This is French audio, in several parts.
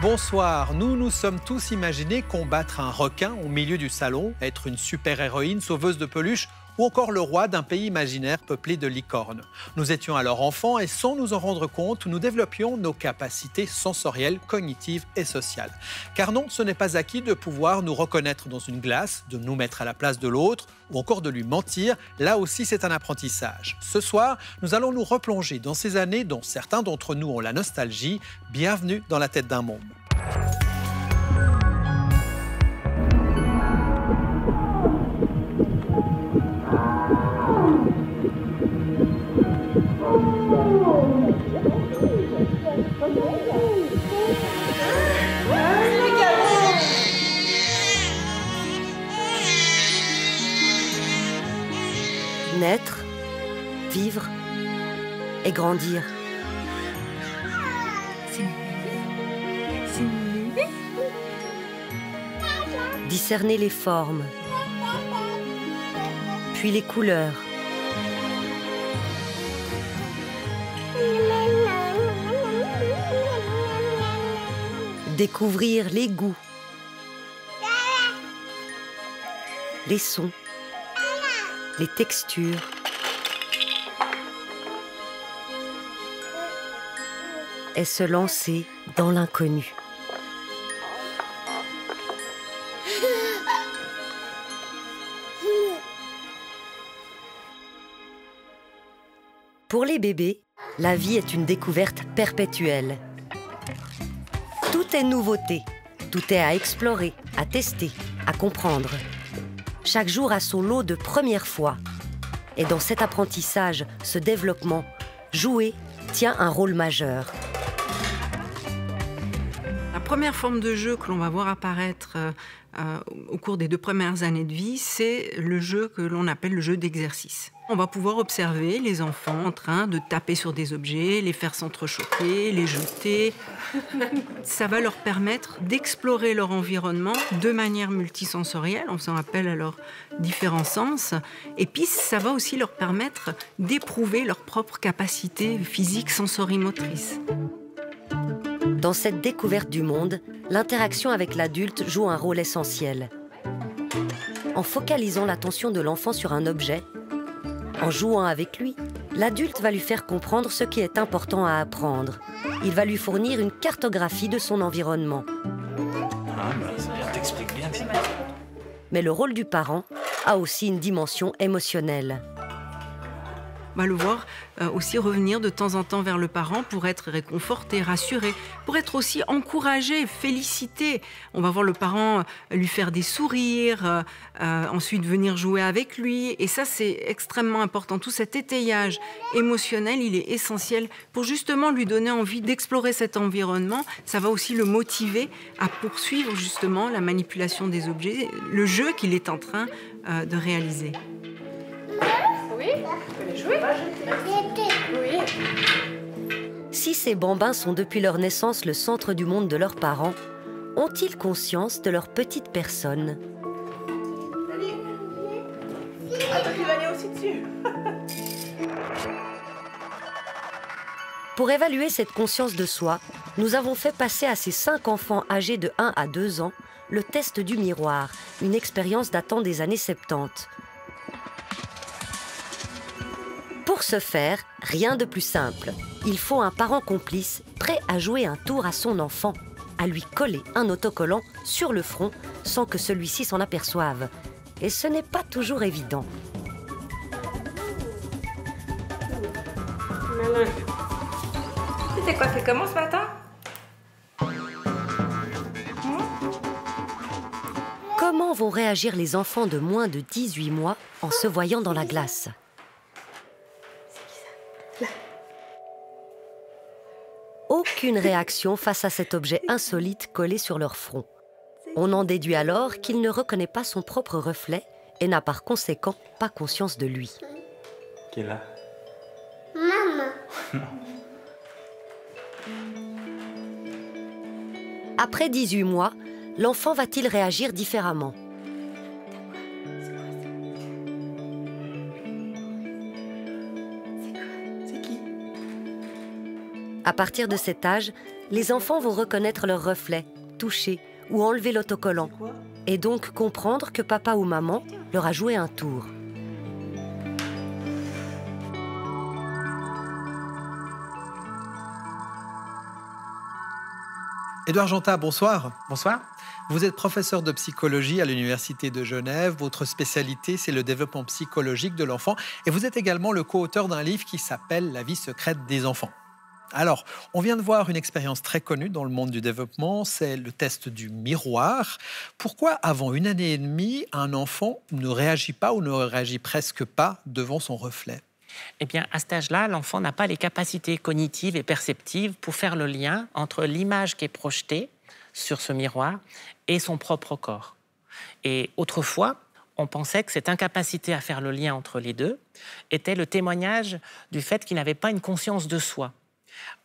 Bonsoir, nous nous sommes tous imaginé combattre un requin au milieu du salon, être une super-héroïne sauveuse de peluches ou encore le roi d'un pays imaginaire peuplé de licornes. Nous étions alors enfants et sans nous en rendre compte, nous développions nos capacités sensorielles, cognitives et sociales. Car non, ce n'est pas acquis de pouvoir nous reconnaître dans une glace, de nous mettre à la place de l'autre ou encore de lui mentir. Là aussi, c'est un apprentissage. Ce soir, nous allons nous replonger dans ces années dont certains d'entre nous ont la nostalgie. Bienvenue dans la tête d'un môme. Naître, vivre et grandir. Discerner les formes, puis les couleurs. Découvrir les goûts, les sons, les textures. Et se lancer dans l'inconnu. Pour les bébés, la vie est une découverte perpétuelle. Tout est nouveauté, tout est à explorer, à tester, à comprendre. Chaque jour a son lot de premières fois. Et dans cet apprentissage, ce développement, jouer tient un rôle majeur. La première forme de jeu que l'on va voir apparaître au cours des 2 premières années de vie, c'est le jeu que l'on appelle le jeu d'exercice. On va pouvoir observer les enfants en train de taper sur des objets, les faire s'entrechoquer, les jeter. Ça va leur permettre d'explorer leur environnement de manière multisensorielle, en faisant appel à leurs différents sens. Et puis, ça va aussi leur permettre d'éprouver leurs propres capacités physiques sensorimotrices. Dans cette découverte du monde, l'interaction avec l'adulte joue un rôle essentiel. En focalisant l'attention de l'enfant sur un objet, en jouant avec lui, l'adulte va lui faire comprendre ce qui est important à apprendre. Il va lui fournir une cartographie de son environnement. Ah, bah, ça t'explique bien. Mais le rôle du parent a aussi une dimension émotionnelle. On va le voir aussi revenir de temps en temps vers le parent pour être réconforté, rassuré, pour être aussi encouragé, félicité. On va voir le parent lui faire des sourires, ensuite venir jouer avec lui. Et ça, c'est extrêmement important. Tout cet étayage émotionnel, il est essentiel pour justement lui donner envie d'explorer cet environnement. Ça va aussi le motiver à poursuivre justement la manipulation des objets, le jeu qu'il est en train de réaliser. Oui, vous voulez jouer? Oui. Si ces bambins sont depuis leur naissance le centre du monde de leurs parents, ont-ils conscience de leur petite personne? Attends, tu vas aller aussi dessus. Pour évaluer cette conscience de soi, nous avons fait passer à ces 5 enfants âgés de 1 à 2 ans le test du miroir, une expérience datant des années 70. Pour ce faire, rien de plus simple. Il faut un parent complice prêt à jouer un tour à son enfant, à lui coller un autocollant sur le front sans que celui-ci s'en aperçoive. Et ce n'est pas toujours évident. Malin. Tu t'es coiffé comment ce matin? Comment vont réagir les enfants de moins de 18 mois en se voyant dans la glace? Aucune réaction face à cet objet insolite collé sur leur front. On en déduit alors qu'il ne reconnaît pas son propre reflet et n'a par conséquent pas conscience de lui. Qui est là? Maman. Après 18 mois, l'enfant va-t-il réagir différemment? À partir de cet âge, les enfants vont reconnaître leur reflet, toucher ou enlever l'autocollant, et donc comprendre que papa ou maman leur a joué un tour. Édouard Janta, bonsoir. Bonsoir. Vous êtes professeur de psychologie à l'Université de Genève. Votre spécialité, c'est le développement psychologique de l'enfant. Et vous êtes également le co-auteur d'un livre qui s'appelle « La vie secrète des enfants ». Alors, on vient de voir une expérience très connue dans le monde du développement, c'est le test du miroir. Pourquoi, avant 1 année et demie, un enfant ne réagit pas ou ne réagit presque pas devant son reflet ? Eh bien, à cet âge-là, l'enfant n'a pas les capacités cognitives et perceptives pour faire le lien entre l'image qui est projetée sur ce miroir et son propre corps. Et autrefois, on pensait que cette incapacité à faire le lien entre les deux était le témoignage du fait qu'il n'avait pas une conscience de soi.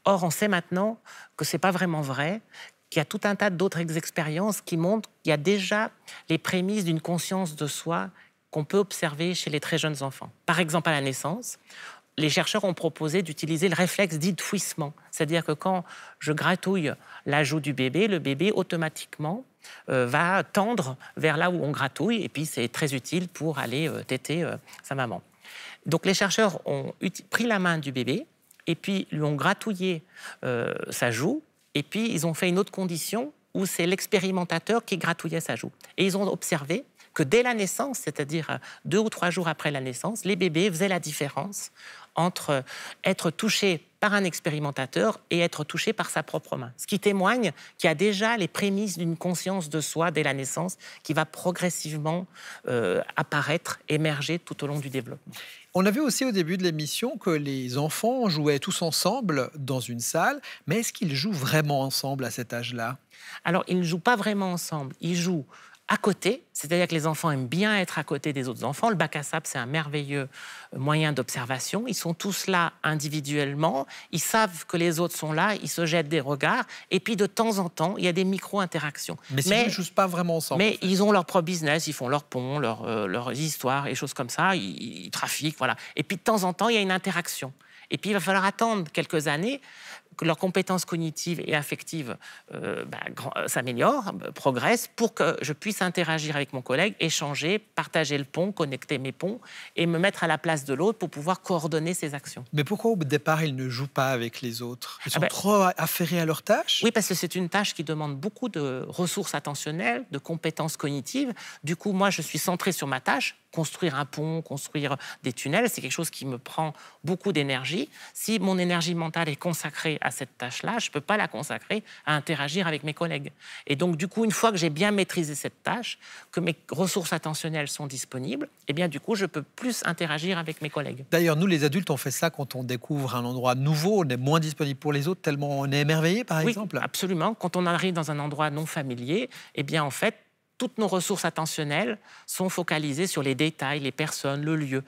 Or, on sait maintenant que ce n'est pas vraiment vrai, qu'il y a tout un tas d'autres expériences qui montrent qu'il y a déjà les prémices d'une conscience de soi qu'on peut observer chez les très jeunes enfants. Par exemple, à la naissance, les chercheurs ont proposé d'utiliser le réflexe dit de fouissement. C'est-à-dire que quand je gratouille la joue du bébé, le bébé automatiquement va tendre vers là où on gratouille, et puis c'est très utile pour aller téter sa maman. Donc les chercheurs ont pris la main du bébé, et puis lui ont gratouillé sa joue, et puis ils ont fait une autre condition où c'est l'expérimentateur qui gratouillait sa joue. Et ils ont observé que dès la naissance, c'est-à-dire 2 ou 3 jours après la naissance, les bébés faisaient la différence entre être touché par un expérimentateur et être touché par sa propre main. Ce qui témoigne qu'il y a déjà les prémices d'une conscience de soi dès la naissance qui va progressivement apparaître, émerger tout au long du développement. On a vu aussi au début de l'émission que les enfants jouaient tous ensemble dans une salle, mais est-ce qu'ils jouent vraiment ensemble à cet âge-là ? Alors, ils ne jouent pas vraiment ensemble, ils jouent à côté, c'est-à-dire que les enfants aiment bien être à côté des autres enfants. Le bac à sable, c'est un merveilleux moyen d'observation. Ils sont tous là individuellement, ils savent que les autres sont là, ils se jettent des regards, et puis de temps en temps, il y a des micro-interactions. Mais ils ne jouent pas vraiment ensemble. Mais ils ont leur propre business, ils font leur pont, leurs histoires et choses comme ça, ils trafiquent, voilà. Et puis de temps en temps, il y a une interaction. Et puis il va falloir attendre quelques années que leurs compétences cognitives et affectives s'améliorent, progressent, pour que je puisse interagir avec mon collègue, échanger, partager le pont, connecter mes ponts et me mettre à la place de l'autre pour pouvoir coordonner ses actions. Mais pourquoi au départ ils ne jouent pas avec les autres ? Ils sont trop affairés à leur tâche ? Oui, parce que c'est une tâche qui demande beaucoup de ressources attentionnelles, de compétences cognitives. Du coup, moi, je suis centré sur ma tâche. Construire un pont, construire des tunnels, c'est quelque chose qui me prend beaucoup d'énergie. Si mon énergie mentale est consacrée à cette tâche-là, je ne peux pas la consacrer à interagir avec mes collègues. Et donc, du coup, une fois que j'ai bien maîtrisé cette tâche, que mes ressources attentionnelles sont disponibles, eh bien, du coup, je peux plus interagir avec mes collègues. D'ailleurs, nous, les adultes, on fait ça quand on découvre un endroit nouveau, on est moins disponible pour les autres, tellement on est émerveillé, par exemple. Oui, absolument. Quand on arrive dans un endroit non familier, eh bien, en fait, toutes nos ressources attentionnelles sont focalisées sur les détails, les personnes, le lieu.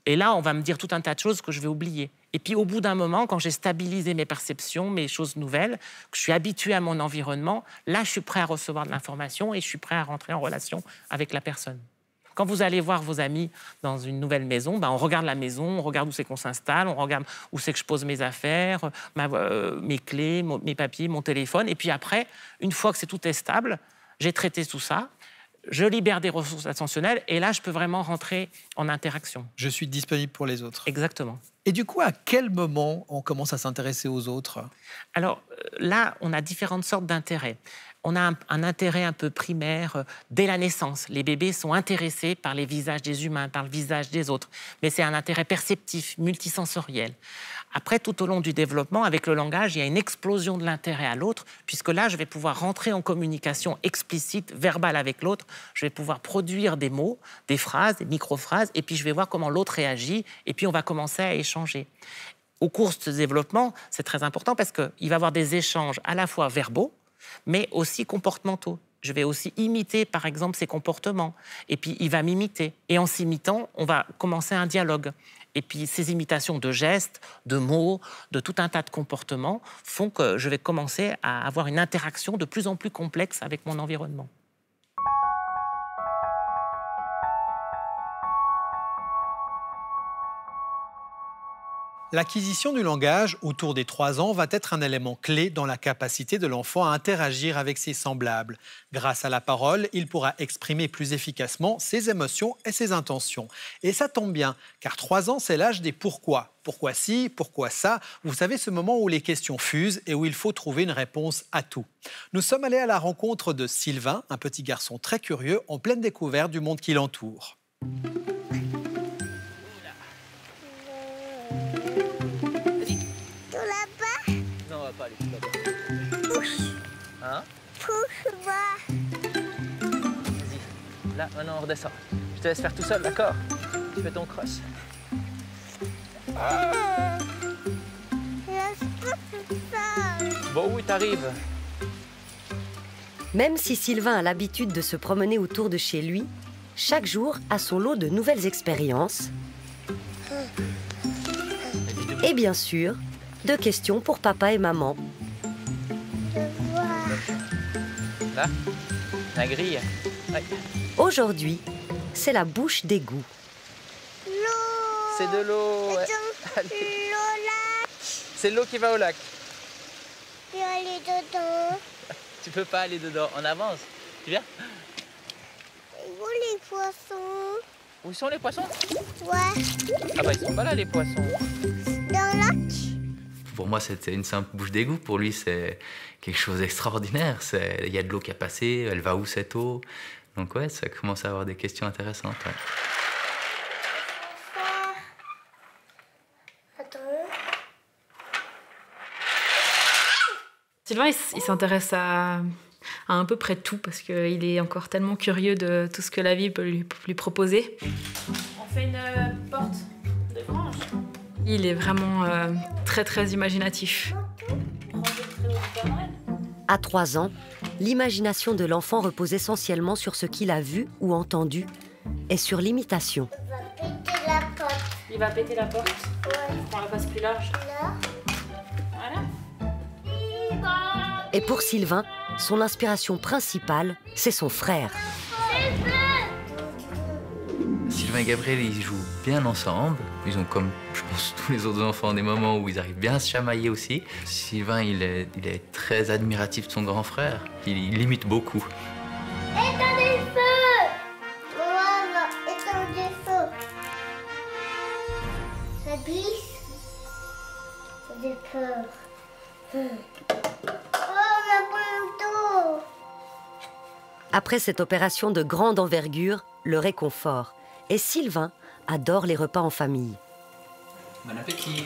Et là, on va me dire tout un tas de choses que je vais oublier. Et puis, au bout d'un moment, quand j'ai stabilisé mes perceptions, mes choses nouvelles, que je suis habitué à mon environnement, là, je suis prêt à recevoir de l'information et je suis prêt à rentrer en relation avec la personne. Quand vous allez voir vos amis dans une nouvelle maison, on regarde la maison, on regarde où c'est qu'on s'installe, on regarde où c'est que je pose mes affaires, mes clés, mes papiers, mon téléphone. Et puis après, une fois que tout est stable, j'ai traité tout ça, je libère des ressources attentionnelles et là, je peux vraiment rentrer en interaction. Je suis disponible pour les autres. Exactement. Et du coup, à quel moment on commence à s'intéresser aux autres ? Alors là, on a différentes sortes d'intérêts. On a un intérêt un peu primaire dès la naissance. Les bébés sont intéressés par les visages des humains, par le visage des autres. Mais c'est un intérêt perceptif, multisensoriel. Après, tout au long du développement, avec le langage, il y a une explosion de l'intérêt à l'autre, puisque là, je vais pouvoir rentrer en communication explicite, verbale avec l'autre. Je vais pouvoir produire des mots, des phrases, des micro-phrases, et puis je vais voir comment l'autre réagit, et puis on va commencer à échanger. Au cours de ce développement, c'est très important parce qu'il va y avoir des échanges à la fois verbaux, mais aussi comportementaux. Je vais aussi imiter, par exemple, ses comportements. Et puis, il va m'imiter. Et en s'imitant, on va commencer un dialogue. Et puis, ces imitations de gestes, de mots, de tout un tas de comportements font que je vais commencer à avoir une interaction de plus en plus complexe avec mon environnement. L'acquisition du langage autour des 3 ans va être un élément clé dans la capacité de l'enfant à interagir avec ses semblables. Grâce à la parole, il pourra exprimer plus efficacement ses émotions et ses intentions. Et ça tombe bien, car 3 ans, c'est l'âge des pourquoi. Pourquoi ci, pourquoi ça? Vous savez, ce moment où les questions fusent et où il faut trouver une réponse à tout. Nous sommes allés à la rencontre de Sylvain, un petit garçon très curieux, en pleine découverte du monde qui l'entoure. Non, on va pas aller tout là-bas. Pousse. Hein? Pousse-moi. Vas-y. Là, maintenant, on redescend. Je te laisse faire tout seul, d'accord? Tu fais ton cross. Bon, oui, t'arrives. Même si Sylvain a l'habitude de se promener autour de chez lui, chaque jour a son lot de nouvelles expériences. Et bien sûr, de questions pour papa et maman. Là, la grille. Ouais. Aujourd'hui, c'est la bouche d'égout. C'est de l'eau. Ouais. C'est l'eau qui va au lac. Je vais aller dedans. Tu peux pas aller dedans. On avance. Tu viens? Où les poissons? Où sont les poissons? Ouais. Ah bah ils sont pas là les poissons. Dans le lac? Pour moi, c'était une simple bouche d'égout. Pour lui, c'est quelque chose d'extraordinaire. Il y a de l'eau qui a passé, elle va où cette eau? Donc ouais, ça commence à avoir des questions intéressantes. Ouais. Sylvain, il s'intéresse à un peu près tout parce qu'il est encore tellement curieux de tout ce que la vie peut lui proposer. On fait une porte de grange. Il est vraiment très très imaginatif. À 3 ans, l'imagination de l'enfant repose essentiellement sur ce qu'il a vu ou entendu et sur l'imitation. Il va péter la porte. Ouais. On la passe plus large. Là. Voilà. Et pour Sylvain, son inspiration principale, c'est son frère. Sylvain et Gabriel, ils jouent bien ensemble. Ils ont, comme je pense tous les autres enfants, des moments où ils arrivent bien à se chamailler aussi. Sylvain, il est très admiratif de son grand frère. Il l'imite beaucoup. Éteins le feu! Maman, éteins le feu. Ça glisse. J'ai peur. Oh, ma pomme. Après cette opération de grande envergure, le réconfort. Et Sylvain adore les repas en famille. Bon appétit.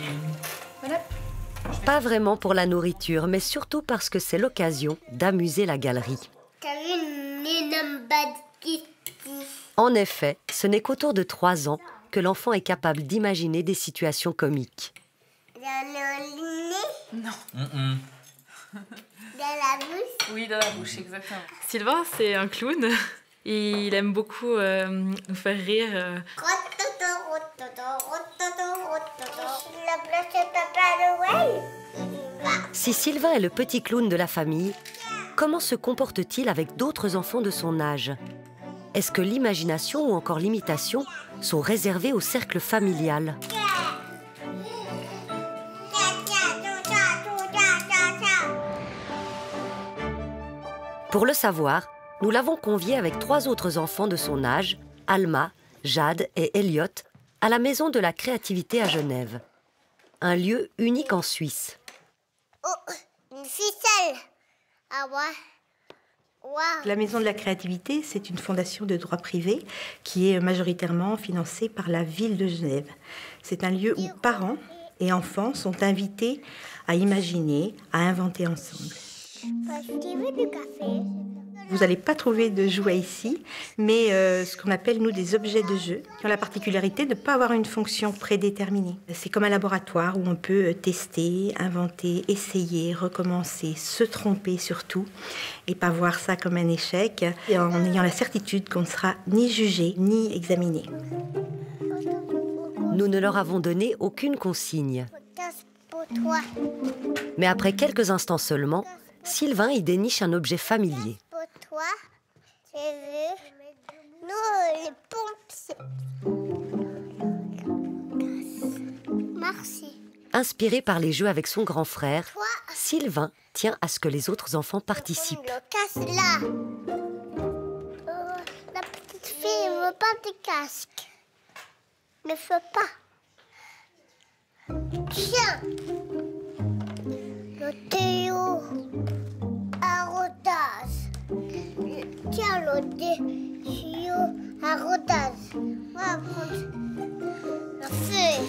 Pas vraiment pour la nourriture, mais surtout parce que c'est l'occasion d'amuser la galerie. T'as vu une énorme bâtisse? En effet, ce n'est qu'autour de 3 ans que l'enfant est capable d'imaginer des situations comiques. Dans le nez? Non. Dans la bouche? Oui, dans la bouche, exactement. Sylvain, c'est un clown. Il aime beaucoup nous faire rire. La place de Papa Noël? Si Sylvain est le petit clown de la famille, comment se comporte-t-il avec d'autres enfants de son âge? Est-ce que l'imagination ou encore l'imitation sont réservées au cercle familial? Pour le savoir, nous l'avons convié avec 3 autres enfants de son âge, Alma, Jade et Elliot, à la Maison de la Créativité à Genève. Un lieu unique en Suisse. Oh, une ficelle. Ah ouais. Wow. La Maison de la Créativité, c'est une fondation de droit privé qui est majoritairement financée par la ville de Genève. C'est un lieu où parents et enfants sont invités à imaginer, à inventer ensemble. Tu veux du café? Vous n'allez pas trouver de jouets ici, mais ce qu'on appelle, nous, des objets de jeu, qui ont la particularité de ne pas avoir une fonction prédéterminée. C'est comme un laboratoire où on peut tester, inventer, essayer, recommencer, se tromper surtout, et pas voir ça comme un échec, et en ayant la certitude qu'on ne sera ni jugé, ni examiné. Nous ne leur avons donné aucune consigne. Pour toi. Mais après quelques instants seulement, Sylvain y déniche un objet familier. Pour toi, j'ai vu. Nous, les pompiers. Merci. Inspiré par les jeux avec son grand frère, Sylvain tient à ce que les autres enfants participent. Le casse là. La petite fille ne veut pas de casque. Ne fais pas. Tiens. Le Théo. Arrosage. Tiens le Théo. Arrosage. On va prendre la feuille.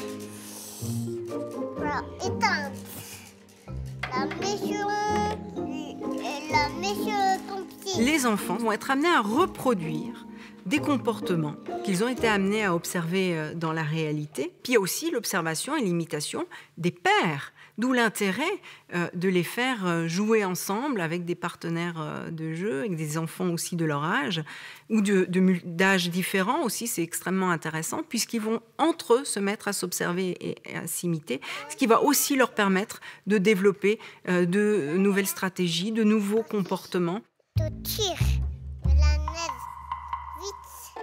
Voilà, éteinte. La méchante ton petit. Les enfants vont être amenés à reproduire des comportements qu'ils ont été amenés à observer dans la réalité. Puis il y a aussi l'observation et l'imitation des pairs, d'où l'intérêt de les faire jouer ensemble avec des partenaires de jeu, avec des enfants aussi de leur âge, ou d'âges différents aussi, c'est extrêmement intéressant, puisqu'ils vont entre eux se mettre à s'observer et à s'imiter, ce qui va aussi leur permettre de développer de nouvelles stratégies, de nouveaux comportements. Tu tires de la neige. Vite.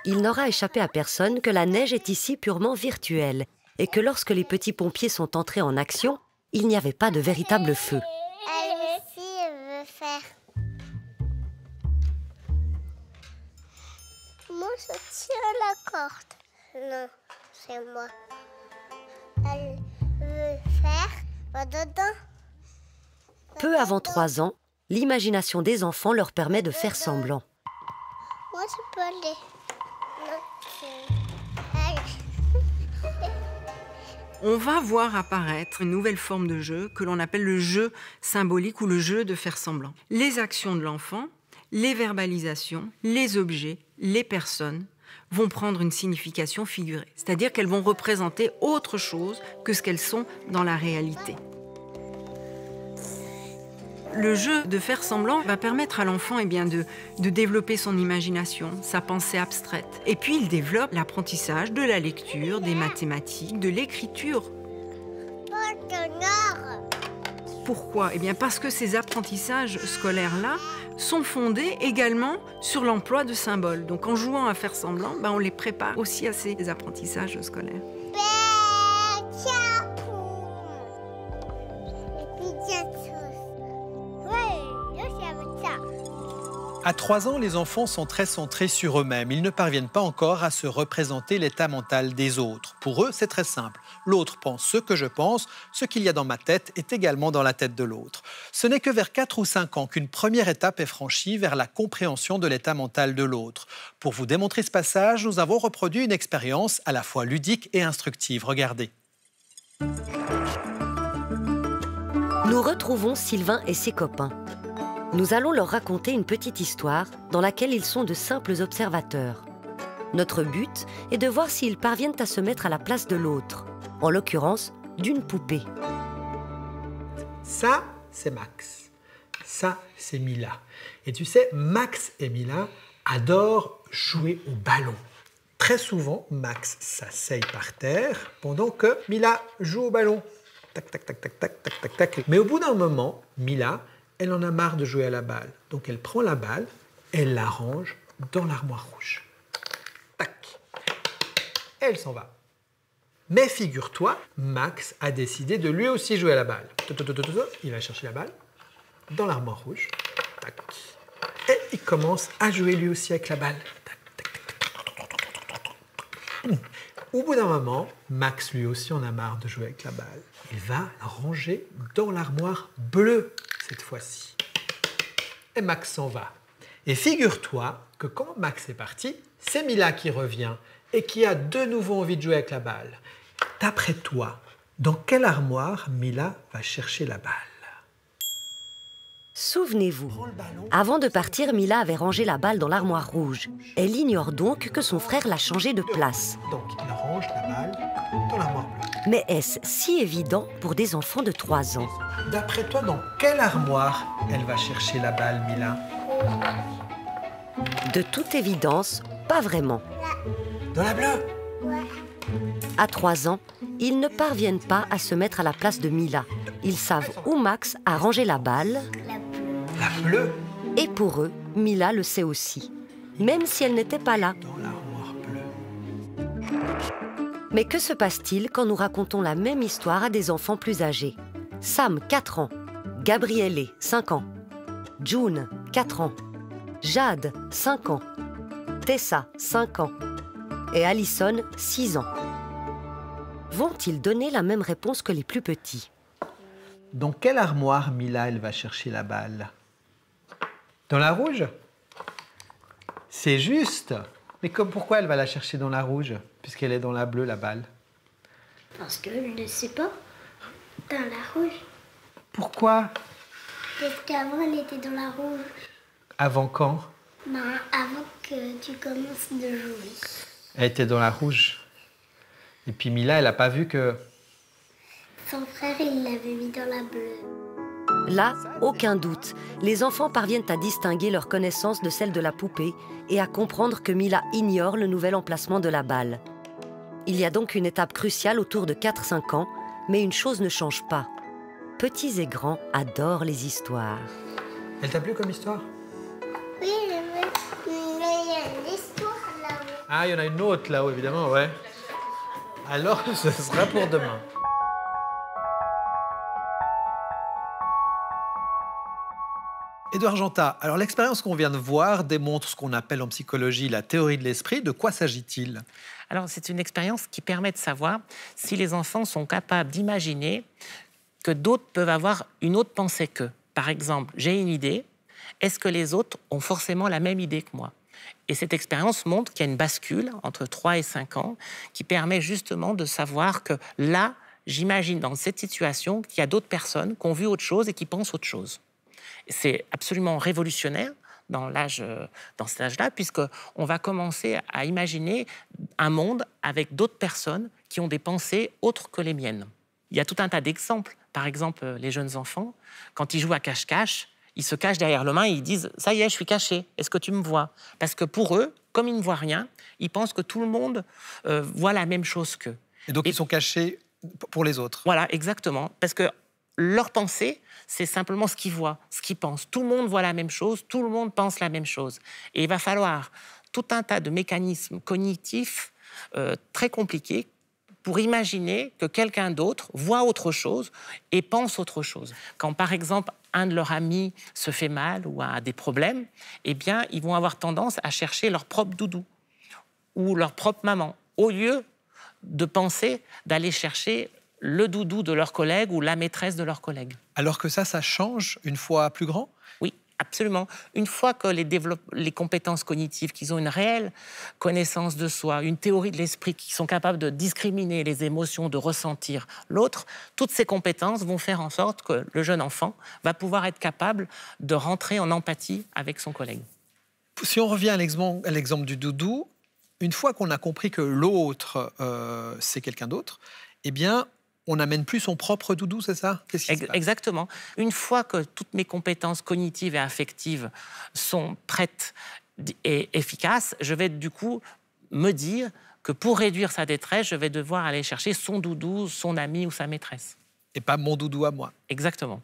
Il n'aura échappé à personne que la neige est ici purement virtuelle et que lorsque les petits pompiers sont entrés en action, il n'y avait pas de véritable feu. Elle aussi veut faire. Moi, je tire la corde. Non, c'est moi. Elle veut faire. Va dedans. Peu avant 3 ans, l'imagination des enfants leur permet de faire semblant. Moi, je peux aller. Non, On va voir apparaître une nouvelle forme de jeu que l'on appelle le jeu symbolique ou le jeu de faire semblant. Les actions de l'enfant, les verbalisations, les objets, les personnes vont prendre une signification figurée, c'est-à-dire qu'elles vont représenter autre chose que ce qu'elles sont dans la réalité. Le jeu de faire semblant va permettre à l'enfant de développer son imagination, sa pensée abstraite. Et puis il développe l'apprentissage de la lecture, des mathématiques, de l'écriture. Pourquoi ? Eh bien parce que ces apprentissages scolaires-là sont fondés également sur l'emploi de symboles. Donc en jouant à faire semblant, on les prépare aussi à ces apprentissages scolaires. À 3 ans, les enfants sont très centrés sur eux-mêmes. Ils ne parviennent pas encore à se représenter l'état mental des autres. Pour eux, c'est très simple. L'autre pense ce que je pense, ce qu'il y a dans ma tête est également dans la tête de l'autre. Ce n'est que vers 4 ou 5 ans qu'une première étape est franchie vers la compréhension de l'état mental de l'autre. Pour vous démontrer ce passage, nous avons reproduit une expérience à la fois ludique et instructive. Regardez. Nous retrouvons Sylvain et ses copains. Nous allons leur raconter une petite histoire dans laquelle ils sont de simples observateurs. Notre but est de voir s'ils parviennent à se mettre à la place de l'autre, en l'occurrence d'une poupée. Ça, c'est Max. Ça, c'est Mila. Et tu sais, Max et Mila adorent jouer au ballon. Très souvent, Max s'asseye par terre pendant que Mila joue au ballon. Tac, tac, tac, tac, tac, tac, tac, tac. Mais au bout d'un moment, Mila, elle en a marre de jouer à la balle. Donc elle prend la balle, elle la range dans l'armoire rouge. Tac. Elle s'en va. Mais figure-toi, Max a décidé de lui aussi jouer à la balle. Il va chercher la balle dans l'armoire rouge. Tac. Et il commence à jouer lui aussi avec la balle. Tac, tac, tac, tac. Au bout d'un moment, Max lui aussi en a marre de jouer avec la balle. Il va la ranger dans l'armoire bleue cette fois-ci. Et Max s'en va. Et figure-toi que quand Max est parti, c'est Mila qui revient et qui a de nouveau envie de jouer avec la balle. D'après toi, dans quelle armoire Mila va chercher la balle? Souvenez-vous, avant de partir, Mila avait rangé la balle dans l'armoire rouge. Elle ignore donc que son frère l'a changée de place. Donc il range la balle dans l'armoire bleue. Mais est-ce si évident pour des enfants de 3 ans? D'après toi, dans quelle armoire elle va chercher la balle, Mila? De toute évidence, pas vraiment. Dans la bleue? À 3 ans, ils ne parviennent pas à se mettre à la place de Mila. Ils savent où Max a rangé la balle. La bleue? Et pour eux, Mila le sait aussi, même si elle n'était pas là. Dans l'armoire bleue. Mais que se passe-t-il quand nous racontons la même histoire à des enfants plus âgés? Sam, 4 ans. Gabriele, 5 ans. June, 4 ans. Jade, 5 ans. Tessa, 5 ans. Et Allison, 6 ans. Vont-ils donner la même réponse que les plus petits? Dans quelle armoire Mila, elle va chercher la balle? Dans la rouge? C'est juste. Mais pourquoi elle va la chercher dans la rouge, puisqu'elle est dans la bleue, la balle? Parce que je ne sais pas. Dans la rouge. Pourquoi? Parce qu'avant, elle était dans la rouge. Avant quand? Avant que tu commences de jouer. Elle était dans la rouge. Et puis Mila, elle n'a pas vu que... Son frère, il l'avait mis dans la bleue. Là, aucun doute, les enfants parviennent à distinguer leur connaissance de celle de la poupée et à comprendre que Mila ignore le nouvel emplacement de la balle. Il y a donc une étape cruciale autour de 4-5 ans, mais une chose ne change pas. Petits et grands adorent les histoires. Elle t'a plu comme histoire? Oui, mais il y a une histoire là-haut. Ah, il y en a une autre là-haut, évidemment, ouais. Alors, ce sera pour demain. Édouard Janta, alors l'expérience qu'on vient de voir démontre ce qu'on appelle en psychologie la théorie de l'esprit. De quoi s'agit-il? Alors, c'est une expérience qui permet de savoir si les enfants sont capables d'imaginer que d'autres peuvent avoir une autre pensée qu'eux. Par exemple, j'ai une idée, est-ce que les autres ont forcément la même idée que moi? Et cette expérience montre qu'il y a une bascule entre 3 et 5 ans qui permet justement de savoir que là, j'imagine dans cette situation qu'il y a d'autres personnes qui ont vu autre chose et qui pensent autre chose. C'est absolument révolutionnaire dans cet âge-là, puisqu'on va commencer à imaginer un monde avec d'autres personnes qui ont des pensées autres que les miennes. Il y a tout un tas d'exemples. Par exemple, les jeunes enfants, quand ils jouent à cache-cache, ils se cachent derrière le main et ils disent « ça y est, je suis caché, est-ce que tu me vois ?» Parce que pour eux, comme ils ne voient rien, ils pensent que tout le monde voit la même chose qu'eux. Et donc ils sont cachés pour les autres. Voilà, exactement. Parce que leur pensée, c'est simplement ce qu'ils voient, ce qu'ils pensent. Tout le monde voit la même chose, tout le monde pense la même chose. Et il va falloir tout un tas de mécanismes cognitifs très compliqués pour imaginer que quelqu'un d'autre voit autre chose et pense autre chose. Quand, par exemple, un de leurs amis se fait mal ou a des problèmes, eh bien, ils vont avoir tendance à chercher leur propre doudou ou leur propre maman, au lieu de penser d'aller chercher le doudou de leur collègue ou la maîtresse de leur collègue. Alors que ça change une fois plus grand? Oui, absolument. Une fois que les compétences cognitives, qu'ils ont une réelle connaissance de soi, une théorie de l'esprit, qu'ils sont capables de discriminer les émotions, de ressentir l'autre, toutes ces compétences vont faire en sorte que le jeune enfant va pouvoir être capable de rentrer en empathie avec son collègue. Si on revient à l'exemple du doudou, une fois qu'on a compris que l'autre, c'est quelqu'un d'autre, eh bien, on n'amène plus son propre doudou, c'est ça? Exactement. Une fois que toutes mes compétences cognitives et affectives sont prêtes et efficaces, je vais du coup me dire que pour réduire sa détresse, je vais devoir aller chercher son doudou, son ami ou sa maîtresse. Et pas mon doudou à moi. Exactement.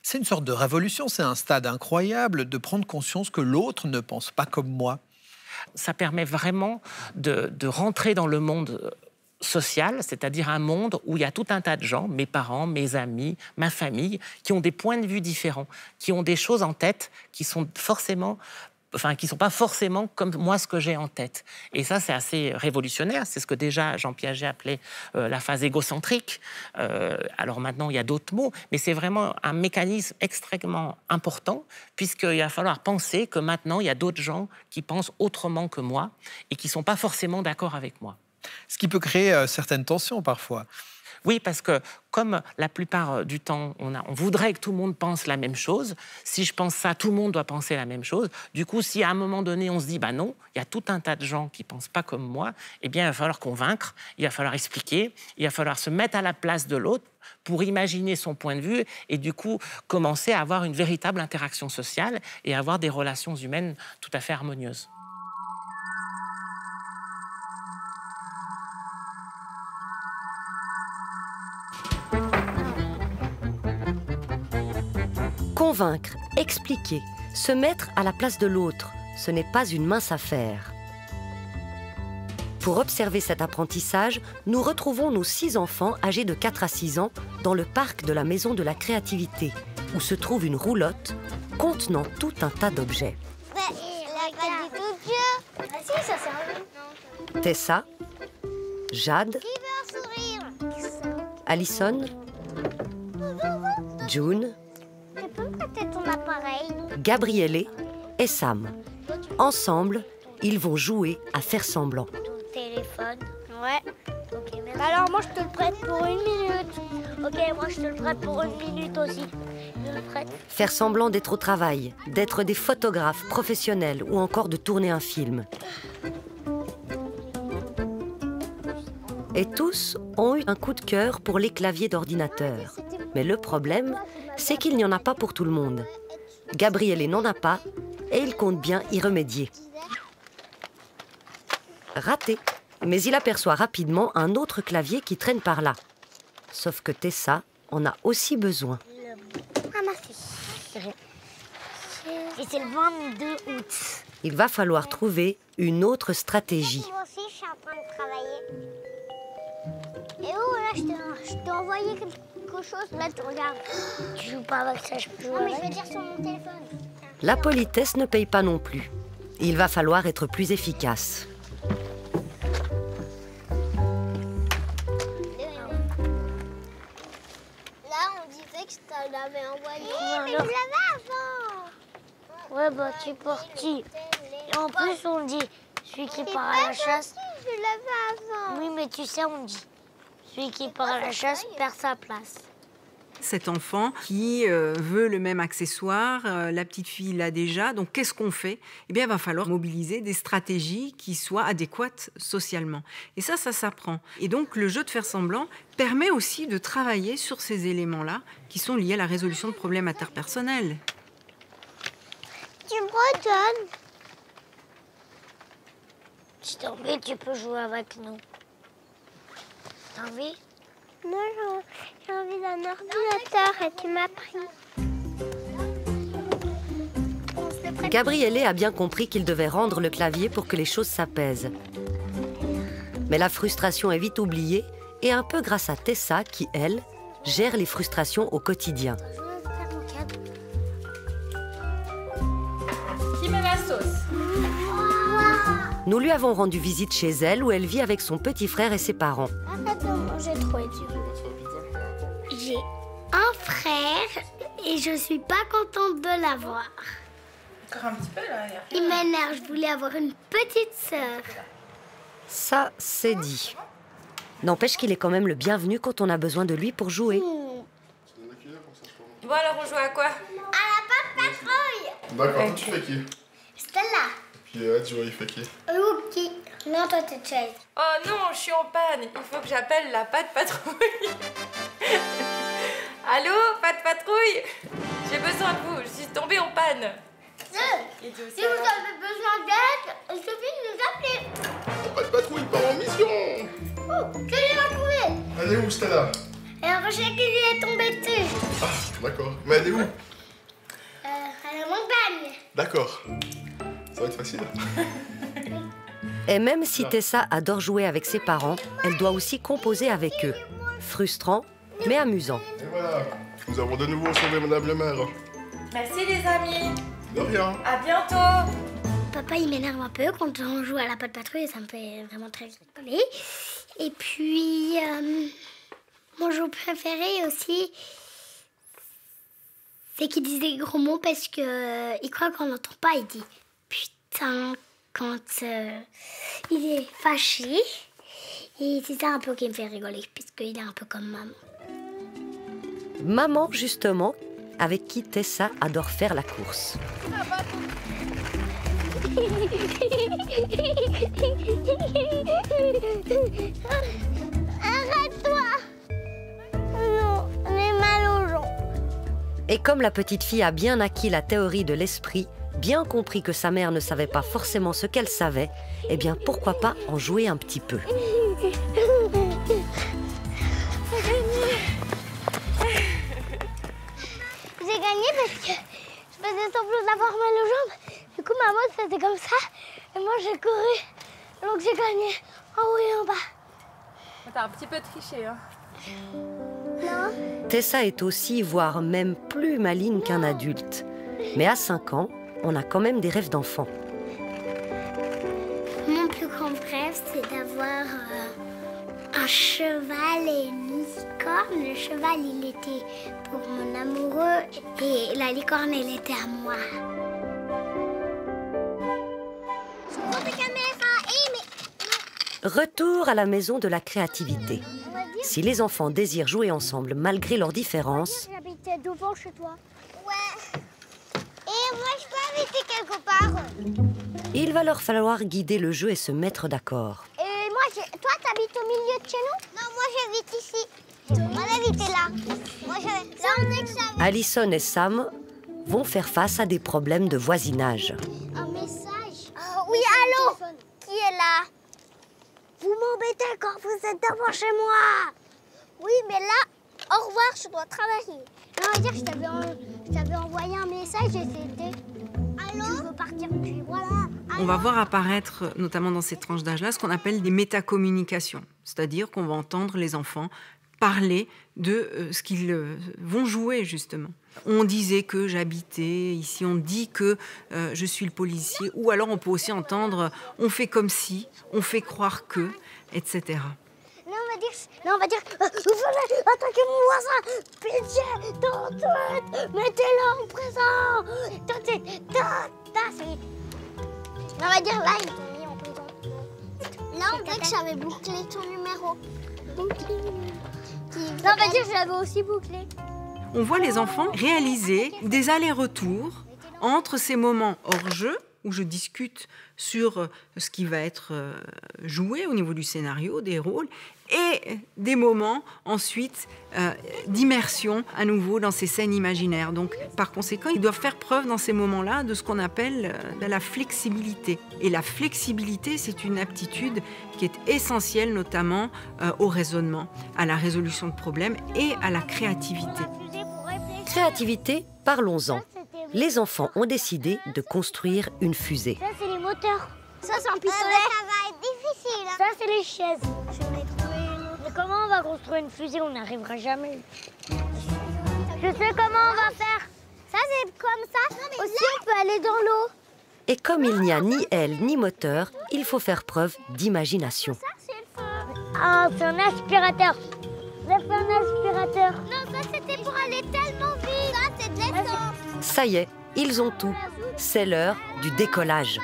C'est une sorte de révolution, c'est un stade incroyable de prendre conscience que l'autre ne pense pas comme moi. Ça permet vraiment de rentrer dans le monde social, c'est-à-dire un monde où il y a tout un tas de gens, mes parents, mes amis, ma famille, qui ont des points de vue différents, qui ont des choses en tête qui sont pas forcément comme moi ce que j'ai en tête. Et ça, c'est assez révolutionnaire. C'est ce que déjà Jean Piaget appelait la phase égocentrique. Alors maintenant, il y a d'autres mots, mais c'est vraiment un mécanisme extrêmement important, puisqu'il va falloir penser que maintenant, il y a d'autres gens qui pensent autrement que moi et qui ne sont pas forcément d'accord avec moi. Ce qui peut créer certaines tensions parfois. Oui, parce que comme la plupart du temps, on voudrait que tout le monde pense la même chose, si je pense ça, tout le monde doit penser la même chose. Du coup, si à un moment donné, on se dit « bah non, il y a tout un tas de gens qui ne pensent pas comme moi », eh bien, il va falloir convaincre, il va falloir expliquer, il va falloir se mettre à la place de l'autre pour imaginer son point de vue et du coup, commencer à avoir une véritable interaction sociale et avoir des relations humaines tout à fait harmonieuses. Convaincre, expliquer, se mettre à la place de l'autre, ce n'est pas une mince affaire. Pour observer cet apprentissage, nous retrouvons nos 6 enfants âgés de 4 à 6 ans dans le parc de la Maison de la Créativité, où se trouve une roulotte contenant tout un tas d'objets. Tessa, Jade, Alison, June, Gabriele et Sam. Ensemble, ils vont jouer à faire semblant. Téléphone. Ouais. Ok, merci. Alors moi je te le prête pour 1 minute. Ok, moi je te le prête pour 1 minute aussi. Je le prête. Faire semblant d'être au travail, d'être des photographes professionnels ou encore de tourner un film. Et tous ont eu un coup de cœur pour les claviers d'ordinateur. Mais le problème, c'est qu'il n'y en a pas pour tout le monde. Gabriele n'en a pas et il compte bien y remédier. Raté. Mais il aperçoit rapidement un autre clavier qui traîne par là. Sauf que Tessa en a aussi besoin. Ah merci. Et c'est le 22 août. Il va falloir trouver une autre stratégie. Moi aussi, je suis en train de travailler. Et où là, je t'ai envoyé quelque chose. Là, tu regardes. Tu joues pas avec ça, je peux jouer avec. Mais je veux dire sur mon téléphone. La politesse ne paye pas non plus. Il va falloir être plus efficace. Je l'avais envoyé. Mais je l'avais avant. Ouais, bah tu es parti. Et en plus, on dit celui qui part à la chasse. Je l'avais avant. Oui, mais tu sais, on dit celui qui part à la chasse perd sa place. Cet enfant qui veut le même accessoire, la petite fille l'a déjà, donc qu'est-ce qu'on fait? Eh bien, il va falloir mobiliser des stratégies qui soient adéquates socialement. Et ça s'apprend. Et donc, le jeu de faire semblant permet aussi de travailler sur ces éléments-là qui sont liés à la résolution de problèmes interpersonnels. Tu me redonnes? Si t'as envie, tu peux jouer avec nous. T'as envie? Non, j'ai envie d'un ordinateur et tu m'as pris. Gabriele a bien compris qu'il devait rendre le clavier pour que les choses s'apaisent. Mais la frustration est vite oubliée, et un peu grâce à Tessa qui, elle, gère les frustrations au quotidien. Qui met la sauce? Nous lui avons rendu visite chez elle, où elle vit avec son petit frère et ses parents. Attends, j'ai trop été. J'ai un frère et je suis pas contente de l'avoir. Encore un petit peu là. Il m'énerve, je voulais avoir une petite sœur. Ça, c'est dit. N'empêche qu'il est quand même le bienvenu quand on a besoin de lui pour jouer. Bon, alors on joue à quoi? À la patte patrouille. D'accord, toi tu fais qui? Stella. Puis tu vois, il fait qui? Lucky. Non, toi t'es Chase. Oh non, je suis en panne. Il faut que j'appelle la patte patrouille. Allô, patte patrouille? J'ai besoin de vous, je suis tombée en panne. Si vous avez besoin d'aide, il suffit de nous appeler. La patte patrouille part en mission. Oh, je l'ai retrouvée. Elle est où, Stella? Et un rocher qui lui est tombé dessus. Ah, d'accord. Mais elle est où? À la montagne. D'accord. Ça va être facile. Et même si Tessa adore jouer avec ses parents, elle doit aussi composer avec eux. Frustrant, mais amusant. Et voilà, nous avons de nouveau sauvé Madame le maire. Merci les amis. De rien. À bientôt. Papa, il m'énerve un peu quand on joue à la patte patrouille et ça me fait vraiment très rigoler. Et puis, mon jeu préféré aussi, c'est qu'il dit des gros mots parce qu'il croit qu'on n'entend pas. Il dit putain quand il est fâché. Et c'est ça un peu qui me fait rigoler, puisqu'il est un peu comme maman. Maman, justement, avec qui Tessa adore faire la course. Arrête-toi! Non, on est mal aux gens. Et comme la petite fille a bien acquis la théorie de l'esprit, bien compris que sa mère ne savait pas forcément ce qu'elle savait, eh bien pourquoi pas en jouer un petit peu. J'ai gagné parce que je faisais semblant d'avoir mal aux jambes. Du coup, maman faisait comme ça et moi j'ai couru. Donc j'ai gagné. Oh oui, en bas. T'as un petit peu triché, hein. Non. Tessa est aussi, voire même plus maligne qu'un adulte. Mais à 5 ans, on a quand même des rêves d'enfant. Mon plus grand rêve, c'est d'avoir un cheval et une licorne. Le cheval, il était pour mon amoureux et la licorne, elle était à moi. Retour à la maison de la créativité. Si les enfants désirent jouer ensemble malgré leurs différences, J'habitais devant chez toi. Ouais. Et moi, je peux habiter quelque part. il va leur falloir guider le jeu et se mettre d'accord. Et moi, toi, t'habites au milieu de chez nous? Non, moi, j'habite ici. Moi, j'habite là. Moi, là, on est que ça. Alison et Sam vont faire face à des problèmes de voisinage. Un message. Oui, allô? Qui est là? Vous m'embêtez quand vous êtes devant chez moi. Oui, mais là, au revoir, je dois travailler. Non, on va dire que je t'avais envoyé un message et c'était... Allô? Je veux partir, puis voilà. On va voir apparaître, notamment dans ces tranches d'âge-là, ce qu'on appelle des métacommunications. C'est-à-dire qu'on va entendre les enfants parler de ce qu'ils vont jouer, justement. On disait que j'habitais ici, on dit que je suis le policier. Ou alors on peut aussi entendre on fait comme si, on fait croire que, etc. Non, on va dire, vous venez attaquer mon voisin, pitié, tente, mettez-le en prison, tente. On va dire, là, ils t'ont mis en prison. Là, on dirait que j'avais bouclé ton numéro. Non, on va dire que je l'avais aussi bouclé. On voit les enfants réaliser des allers-retours entre ces moments hors jeu, où je discute sur ce qui va être joué au niveau du scénario, des rôles, et des moments ensuite d'immersion à nouveau dans ces scènes imaginaires. Donc, par conséquent, ils doivent faire preuve dans ces moments-là de ce qu'on appelle de la flexibilité. Et la flexibilité, c'est une aptitude qui est essentielle notamment au raisonnement, à la résolution de problèmes et à la créativité. Créativité, parlons-en. Les enfants ont décidé de construire une fusée. Ça, c'est les moteurs. Ça, c'est un pistolet. Ça va être difficile. Ça, c'est les chaises. Je vais trouver une autre. Mais comment on va construire une fusée? On n'arrivera jamais. Je sais comment on va faire. Ça, c'est comme ça. Non, aussi, on peut aller dans l'eau. Et comme il n'y a ni aile ni moteur, il faut faire preuve d'imagination. Ça, c'est le feu. Ah, c'est un aspirateur. J'ai fait un aspirateur. Non, ça, c'était pour aller tellement vite. Ça, c'est de l'essence. Ça y est, ils ont tout. C'est l'heure du décollage.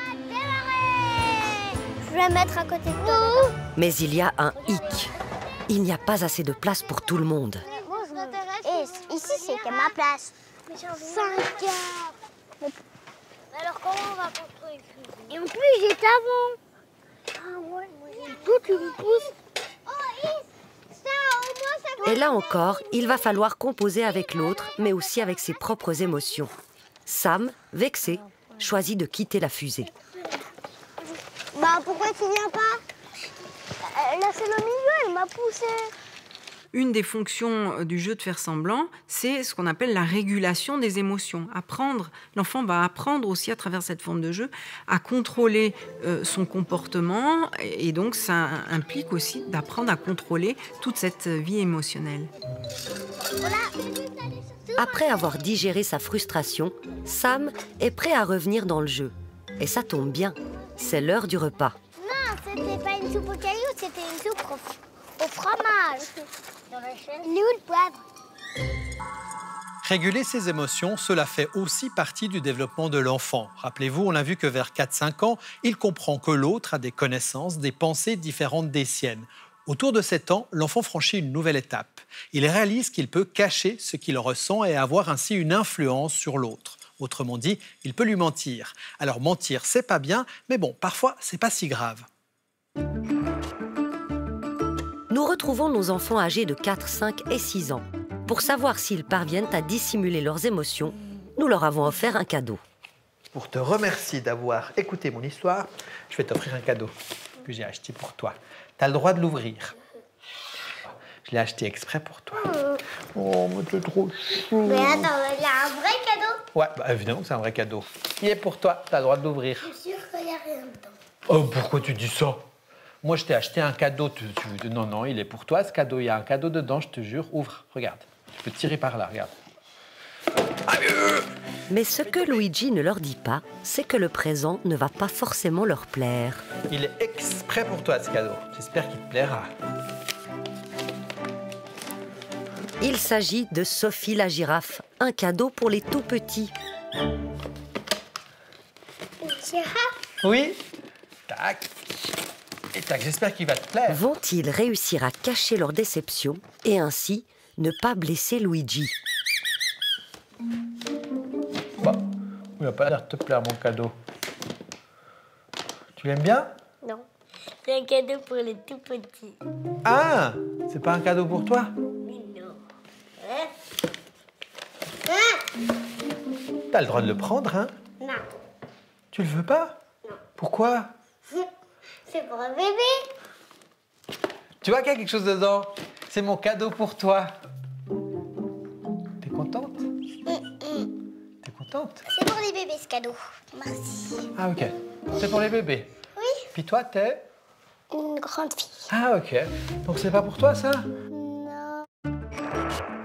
Je vais mettre à côté de toi. Mais il y a un hic. Il n'y a pas assez de place pour tout le monde. Et ici, c'est ma place. 5 heures. Alors, comment on va construire une fusée? Et en plus, j'étais avant. Ah ouais, toi, tu me pousses. Et là encore, il va falloir composer avec l'autre, mais aussi avec ses propres émotions. Sam, vexé, choisit de quitter la fusée. Bah pourquoi tu viens pas? Là c'est le milieu, elle m'a poussé. Une des fonctions du jeu de faire semblant, c'est ce qu'on appelle la régulation des émotions. L'enfant va apprendre aussi à travers cette forme de jeu à contrôler son comportement et donc ça implique aussi d'apprendre à contrôler toute cette vie émotionnelle. Après avoir digéré sa frustration, Sam est prêt à revenir dans le jeu. Et ça tombe bien, c'est l'heure du repas. Non, c'était pas une soupe aux cailloux, c'était une soupe au fromage. Il est où le poivre? Réguler ses émotions, cela fait aussi partie du développement de l'enfant. Rappelez-vous, on a vu que vers 4-5 ans, il comprend que l'autre a des connaissances, des pensées différentes des siennes. Autour de 7 ans, l'enfant franchit une nouvelle étape. Il réalise qu'il peut cacher ce qu'il ressent et avoir ainsi une influence sur l'autre. Autrement dit, il peut lui mentir. Alors mentir, c'est pas bien, mais bon, parfois, c'est pas si grave. Nous retrouvons nos enfants âgés de 4, 5 et 6 ans. Pour savoir s'ils parviennent à dissimuler leurs émotions, nous leur avons offert un cadeau. Pour te remercier d'avoir écouté mon histoire, je vais t'offrir un cadeau que j'ai acheté pour toi. Tu as le droit de l'ouvrir. Je l'ai acheté exprès pour toi. Oh, mais t'es trop chou. Mais attends, il y a un vrai cadeau? Ouais, bah évidemment que c'est un vrai cadeau. Il est pour toi, tu as le droit de l'ouvrir. Je suis sûr qu'il n'y a rien dedans. Oh, pourquoi tu dis ça? Moi, je t'ai acheté un cadeau. Non, non, il est pour toi, ce cadeau. Il y a un cadeau dedans, je te jure. Ouvre, regarde. Tu peux tirer par là, regarde. Mais ce que Luigi ne leur dit pas, c'est que le présent ne va pas forcément leur plaire. Il est exprès pour toi, ce cadeau. J'espère qu'il te plaira. Il s'agit de Sophie la girafe, un cadeau pour les tout petits. Girafe? Oui. Tac. Et tac, j'espère qu'il va te plaire. Vont-ils réussir à cacher leur déception et ainsi ne pas blesser Luigi? Bah, il n'a pas l'air de te plaire, mon cadeau. Tu l'aimes bien? Non. C'est un cadeau pour les tout petits. Ah, c'est pas un cadeau pour toi? Oui, non. Hein? T'as le droit de le prendre, hein? Non. Tu le veux pas? Non. Pourquoi? C'est pour un bébé. Tu vois qu'il y a quelque chose dedans? C'est mon cadeau pour toi. T'es contente? T'es contente? C'est pour les bébés, ce cadeau. Merci. Ah, ok. C'est pour les bébés? Oui. Puis toi, t'es? Une grande fille. Ah, ok. Donc c'est pas pour toi, ça? Non.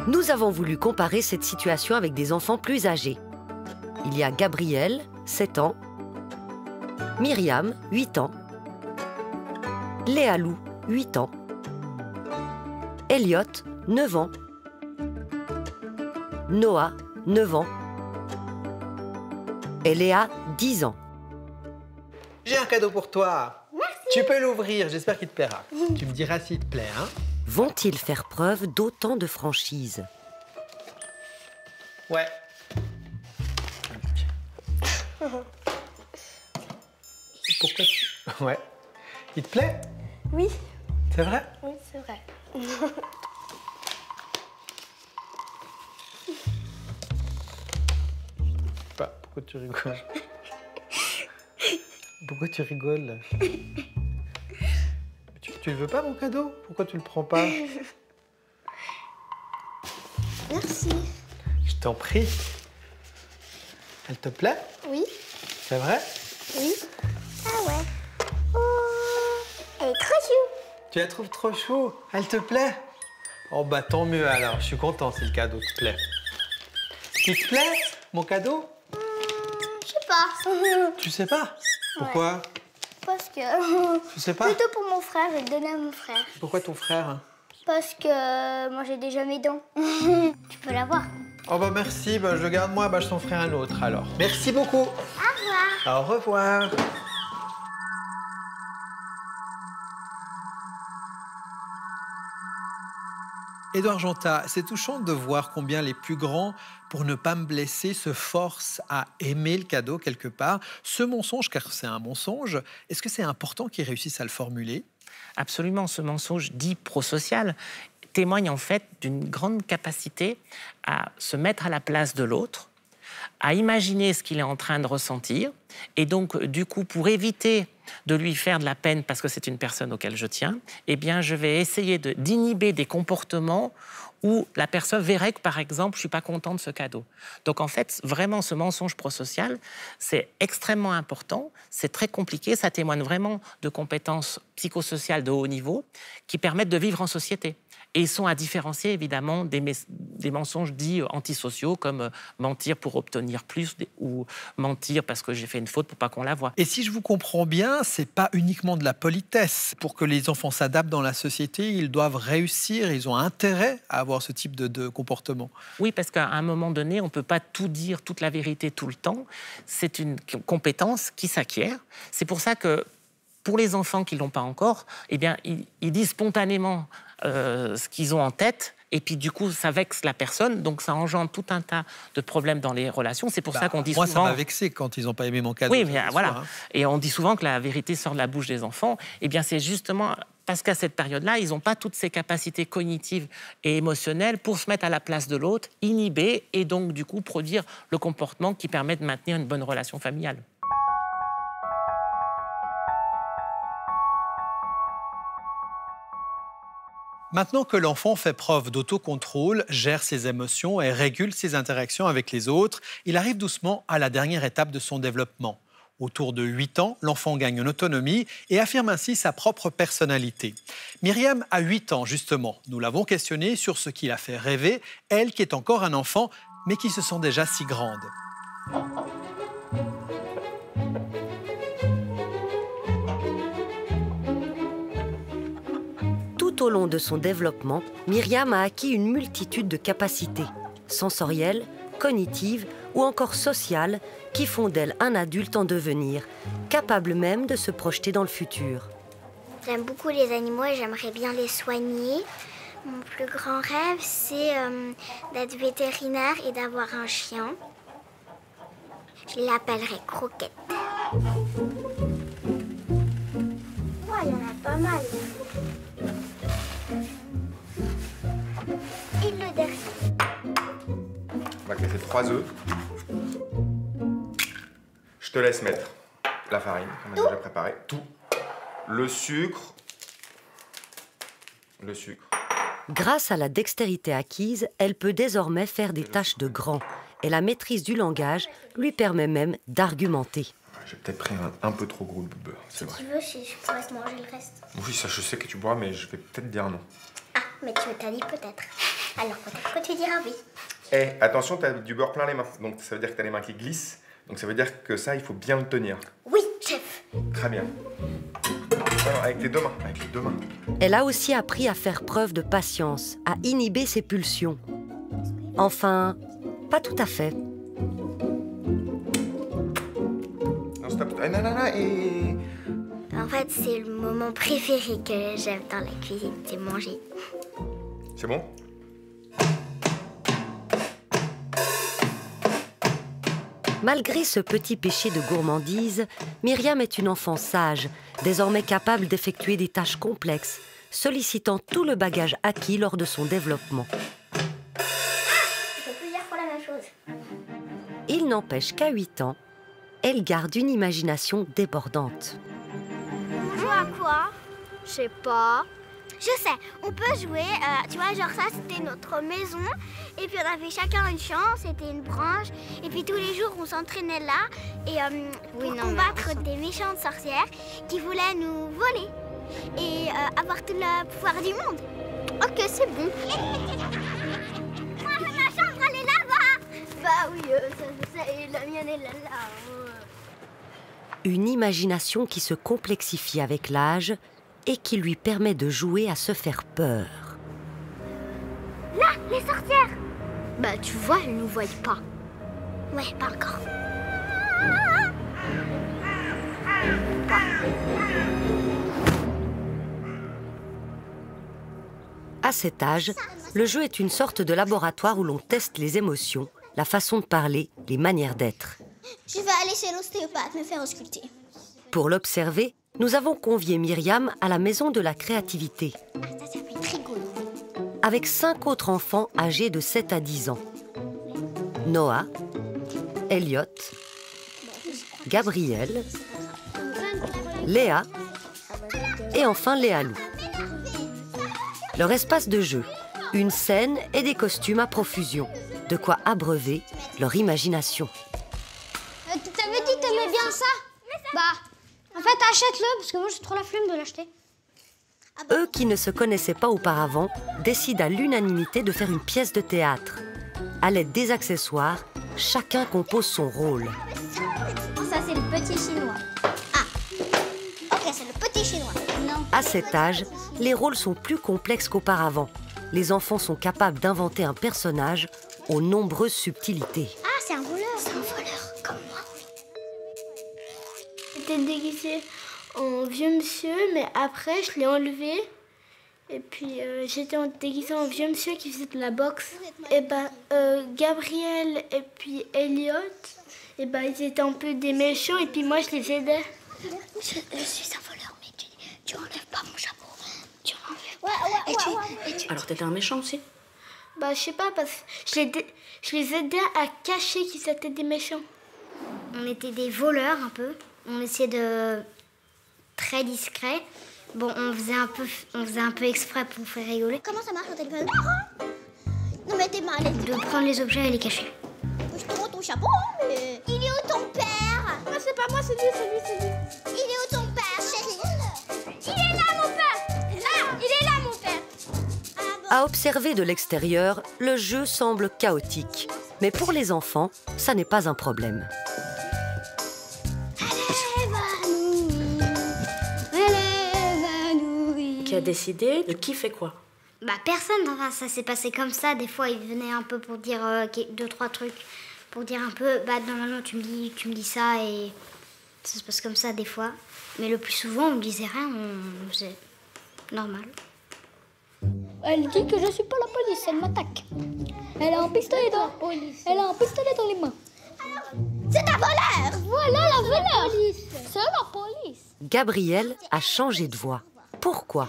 Nous avons voulu comparer cette situation avec des enfants plus âgés. Il y a Gabriel, 7 ans, Myriam, 8 ans, Léalou, 8 ans, Elliot, 9 ans, Noah, 9 ans, et Léa, 10 ans. J'ai un cadeau pour toi. Merci. Tu peux l'ouvrir, j'espère qu'il te plaira. Tu me diras s'il te plaît, hein? Vont-ils faire preuve d'autant de franchise? Ouais. Pourquoi tu... Ouais. Il te plaît? Oui. C'est vrai? Oui, c'est vrai. Pourquoi tu rigoles? Pourquoi tu rigoles? Tu le veux pas, mon cadeau? Pourquoi tu le prends pas? Merci. Je t'en prie. Elle te plaît? Oui. C'est vrai? Oui. Ah ouais. Oh, elle est trop chou. Tu la trouves trop chou? Elle te plaît? Oh bah tant mieux alors, je suis content si le cadeau te plaît. Il te plaît, mon cadeau? Je sais pas. Tu sais pas? Pourquoi? Parce que... Je sais pas. Plutôt pour mon frère, je vais le donner à mon frère. Pourquoi ton frère? Parce que moi j'ai déjà mes dents. Tu peux l'avoir. Oh bah merci, bah je le garde moi, bah je t'en ferai un autre alors. Merci beaucoup. Au revoir. Au revoir. Édouard Janta, c'est touchant de voir combien les plus grands, pour ne pas me blesser, se forcent à aimer le cadeau quelque part. Ce mensonge, car c'est un mensonge, est-ce que c'est important qu'ils réussissent à le formuler? Absolument, ce mensonge dit prosocial témoigne en fait d'une grande capacité à se mettre à la place de l'autre, à imaginer ce qu'il est en train de ressentir, et donc du coup, pour éviter de lui faire de la peine parce que c'est une personne auquel je tiens, eh bien je vais essayer d'inhiber des comportements où la personne verrait que, par exemple, je ne suis pas content de ce cadeau. Donc, en fait, vraiment, ce mensonge prosocial, c'est extrêmement important, c'est très compliqué, ça témoigne vraiment de compétences psychosociales de haut niveau qui permettent de vivre en société. Et ils sont à différencier, évidemment, des mensonges dits antisociaux, comme mentir pour obtenir plus ou mentir parce que j'ai fait une faute pour pas qu'on la voie. Et si je vous comprends bien, c'est pas uniquement de la politesse. Pour que les enfants s'adaptent dans la société, ils doivent réussir, ils ont intérêt à avoir ce type de comportement. Oui, parce qu'à un moment donné, on ne peut pas tout dire, toute la vérité tout le temps. C'est une compétence qui s'acquiert. C'est pour ça que pour les enfants qui ne l'ont pas encore, eh bien, ils disent spontanément ce qu'ils ont en tête, et puis du coup, ça vexe la personne, donc ça engendre tout un tas de problèmes dans les relations. C'est pour ça qu'on dit moi, souvent... Moi, ça m'a vexé quand ils n'ont pas aimé mon cadeau. Oui, bien, voilà. Soir, hein. Et on dit souvent que la vérité sort de la bouche des enfants. Eh bien, c'est justement parce qu'à cette période-là, ils n'ont pas toutes ces capacités cognitives et émotionnelles pour se mettre à la place de l'autre, inhiber, et donc, du coup, produire le comportement qui permet de maintenir une bonne relation familiale. Maintenant que l'enfant fait preuve d'autocontrôle, gère ses émotions et régule ses interactions avec les autres, il arrive doucement à la dernière étape de son développement. Autour de 8 ans, l'enfant gagne en autonomie et affirme ainsi sa propre personnalité. Myriam a 8 ans, justement. Nous l'avons questionnée sur ce qui l'a fait rêver, elle qui est encore un enfant, mais qui se sent déjà si grande. Tout au long de son développement, Myriam a acquis une multitude de capacités, sensorielles, cognitives ou encore sociales, qui font d'elle un adulte en devenir, capable même de se projeter dans le futur. J'aime beaucoup les animaux et j'aimerais bien les soigner. Mon plus grand rêve, c'est d'être vétérinaire et d'avoir un chien. Je l'appellerai Croquette. Ouais, il y en a pas mal. Et le dernier. On va casser 3 œufs. Je te laisse mettre la farine qu'on a déjà préparée. Tout. Le sucre. Le sucre. Grâce à la dextérité acquise, elle peut désormais faire des tâches de grand. Et la maîtrise du langage lui permet même d'argumenter. J'ai peut-être pris un peu trop gros de beurre, c'est vrai. Si tu veux, je pourrais manger le reste. Oui, ça je sais que tu bois, mais je vais peut-être dire non. Ah, mais tu t'as dit peut-être. Alors peut-être que tu diras oui. Eh, attention, t'as du beurre plein les mains. Donc ça veut dire que t'as les mains qui glissent. Donc ça veut dire que ça, il faut bien le tenir. Oui, chef. Très bien. Alors, avec les deux mains, avec les deux mains. Elle a aussi appris à faire preuve de patience, à inhiber ses pulsions. Enfin, pas tout à fait. Non, stop. Non, et... En fait, c'est le moment préféré que j'aime dans la cuisine, c'est manger. C'est bon? Malgré ce petit péché de gourmandise, Myriam est une enfant sage, désormais capable d'effectuer des tâches complexes, sollicitant tout le bagage acquis lors de son développement. Je peux plusieurs fois la même chose. Il n'empêche qu'à 8 ans, elle garde une imagination débordante. On joue à quoi? Je sais pas. Je sais, on peut jouer, tu vois, genre ça c'était notre maison, et puis on avait chacun une chance, c'était une branche, et puis tous les jours on s'entraînait là, et pour combattre des méchantes sorcières qui voulaient nous voler, et avoir tout le pouvoir du monde. Ok, c'est bon. Moi, ma chambre elle est là-bas. Bah oui, et la mienne est là. Une imagination qui se complexifie avec l'âge, et qui lui permet de jouer à se faire peur. Là, les sorcières! Bah, tu vois, elles nous voient pas. Ouais, pas encore. À cet âge, le jeu est une sorte de laboratoire où l'on teste les émotions, la façon de parler, les manières d'être. Je vais aller chez l'ostéopathe me faire ausculter. Pour l'observer, nous avons convié Myriam à la maison de la créativité. Ça va être rigolo. Avec 5 autres enfants âgés de 7 à 10 ans. Noah, Elliot, Gabriel, Léa et enfin Léalou. Leur espace de jeu, une scène et des costumes à profusion. De quoi abreuver leur imagination. T'avais dit que t'aimais bien ça? Bah... En fait, achète-le, parce que moi, j'ai trop la flemme de l'acheter. Eux qui ne se connaissaient pas auparavant décident à l'unanimité de faire une pièce de théâtre. À l'aide des accessoires, chacun compose son rôle. Ça, c'est le petit chinois. Ah, ok, c'est le petit chinois. Non. À cet âge, les rôles sont plus complexes qu'auparavant. Les enfants sont capables d'inventer un personnage aux nombreuses subtilités. Ah, c'est un voleur. C'est un voleur, comme moi. J'étais déguisée en vieux monsieur, mais après je l'ai enlevé. Et puis j'étais déguisée en vieux monsieur qui faisait de la boxe. Et Gabriel et puis Elliot, et ils étaient un peu des méchants et puis moi je les aidais. Je suis un voleur, mais tu enlèves pas mon chapeau. Tu enlèves pas. Alors t'étais un méchant aussi? Je sais pas, parce que je les aidais à cacher qu'ils étaient des méchants. On était des voleurs un peu. On essayait de très discret. Bon, on faisait un peu exprès pour faire rigoler. Comment ça marche au téléphone? Non mais t'es mal. De prendre les objets et les cacher. Je te rends ton chapeau, mais... Il est où ton père? Mais c'est c'est pas moi, c'est lui. Il est où ton père, chérie? Il est là, mon père. Là, il est là, mon père. À observer de l'extérieur, le jeu semble chaotique. Mais pour les enfants, ça n'est pas un problème. Qui a décidé de qui fait quoi? Bah personne, enfin ça s'est passé comme ça. Des fois il venait un peu pour dire 2-3 trucs, pour dire un peu, bah normalement tu me dis ça et ça se passe comme ça des fois. Mais le plus souvent on me disait rien, on faisait normal. Elle dit que je suis pas la police, elle m'attaque. Elle a un pistolet dans les mains. C'est un voleur! Voilà la voleur! C'est la police! Gabriel a changé de voix. Pourquoi?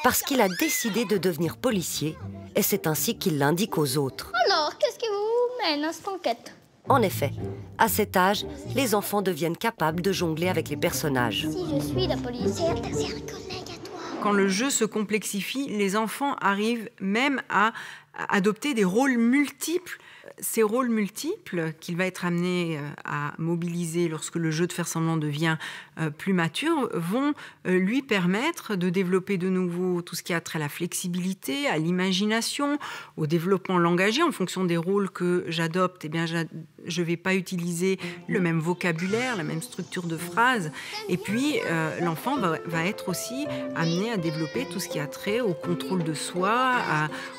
Parce qu'il a décidé de devenir policier et c'est ainsi qu'il l'indique aux autres. Alors, qu'est-ce qui vous mène à cette enquête? En effet, à cet âge, les enfants deviennent capables de jongler avec les personnages. Si je suis la police, c'est un collègue à toi. Quand le jeu se complexifie, les enfants arrivent même à adopter des rôles multiples. Ces rôles multiples qu'il va être amené à mobiliser lorsque le jeu de faire semblant devient plus mature vont lui permettre de développer de nouveau tout ce qui a trait à la flexibilité, à l'imagination, au développement langagier. En fonction des rôles que j'adopte, eh bien, je ne vais pas utiliser le même vocabulaire, la même structure de phrase. Et puis, l'enfant va être aussi amené à développer tout ce qui a trait au contrôle de soi,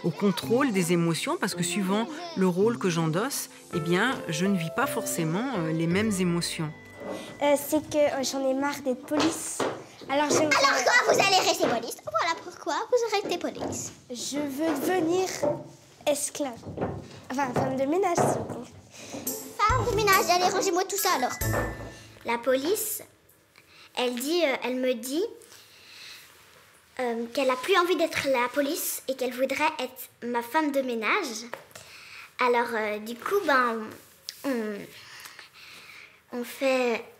au contrôle des émotions, parce que suivant le rôle que j'endosse, eh bien, je ne vis pas forcément les mêmes émotions. C'est que j'en ai marre d'être police. Alors quoi, vous allez rester police? Voilà pourquoi vous restez police. Je veux devenir esclave. Enfin, femme de ménage, s'il vous plaît. Femme de ménage, allez, rangez-moi tout ça alors. La police, elle me dit qu'elle a plus envie d'être la police et qu'elle voudrait être ma femme de ménage. Alors, du coup,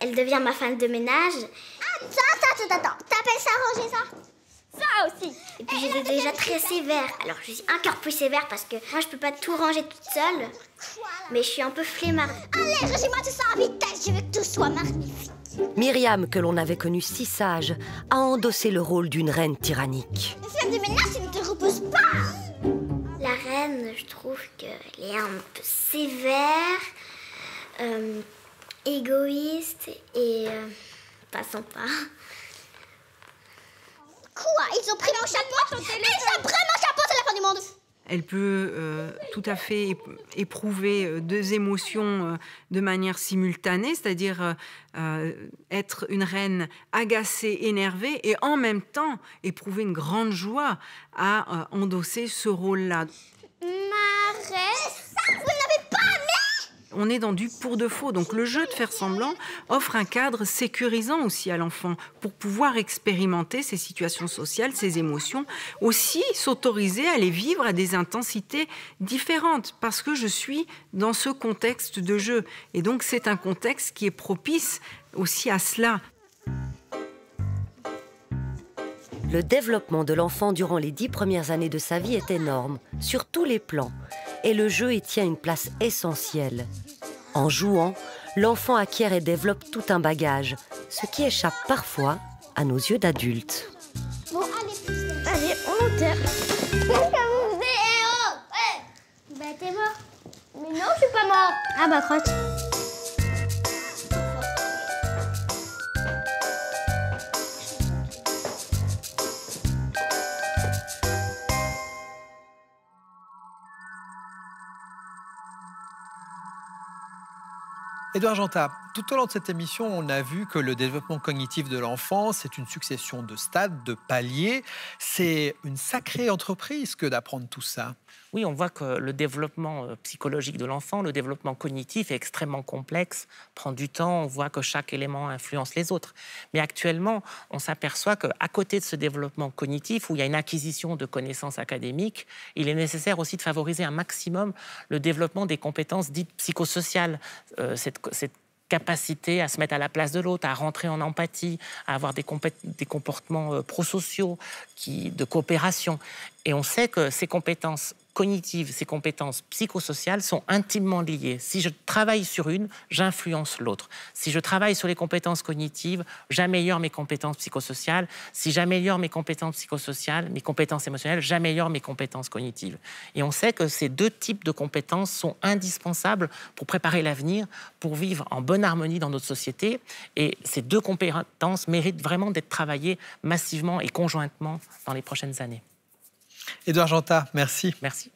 elle devient ma femme de ménage. Attends, t'appelles ça ranger ça? Ça aussi. Et puis j'étais déjà très sévère. Alors je suis encore plus sévère parce que moi je peux pas tout ranger toute seule. Mais je suis un peu flemmarde. Allez, rangez-moi tout ça en vitesse, je veux que tout soit magnifique. Myriam, que l'on avait connue si sage, a endossé le rôle d'une reine tyrannique. Femme de ménage, tu ne te reposes pas. La reine, je trouve qu'elle est un peu sévère, égoïste et pas sympa. Quoi? Ils ont pris mon chapeau? Ils ont pris mon chapeau, c'est la fin du monde. Elle peut tout à fait éprouver deux émotions de manière simultanée, c'est-à-dire être une reine agacée, énervée, et en même temps éprouver une grande joie à endosser ce rôle-là. Ma reine, vous n'avez pas aimé? On est dans du pour de faux. Donc le jeu de faire semblant offre un cadre sécurisant aussi à l'enfant pour pouvoir expérimenter ces situations sociales, ces émotions, aussi s'autoriser à les vivre à des intensités différentes parce que je suis dans ce contexte de jeu. Et donc c'est un contexte qui est propice aussi à cela. Le développement de l'enfant durant les 10 premières années de sa vie est énorme, sur tous les plans. Et le jeu y tient une place essentielle. En jouant, l'enfant acquiert et développe tout un bagage, ce qui échappe parfois à nos yeux d'adultes. Bon, allez, on enterre. Bah, t'es mort. Mais non, je suis pas mort. Ah bah, crotte. Édouard Janta, tout au long de cette émission, on a vu que le développement cognitif de l'enfant, c'est une succession de stades, de paliers. C'est une sacrée entreprise que d'apprendre tout ça. Oui, on voit que le développement psychologique de l'enfant, le développement cognitif est extrêmement complexe, prend du temps, on voit que chaque élément influence les autres. Mais actuellement, on s'aperçoit qu'à côté de ce développement cognitif, où il y a une acquisition de connaissances académiques, il est nécessaire aussi de favoriser un maximum le développement des compétences dites psychosociales, cette capacité à se mettre à la place de l'autre, à rentrer en empathie, à avoir des comportements prosociaux, de coopération. Et on sait que ces compétences cognitives, ces compétences psychosociales sont intimement liées. Si je travaille sur une, j'influence l'autre. Si je travaille sur les compétences cognitives, j'améliore mes compétences psychosociales. Si j'améliore mes compétences psychosociales, mes compétences émotionnelles, j'améliore mes compétences cognitives. Et on sait que ces deux types de compétences sont indispensables pour préparer l'avenir, pour vivre en bonne harmonie dans notre société. Et ces deux compétences méritent vraiment d'être travaillées massivement et conjointement dans les prochaines années. Édouard Janta, merci. Merci.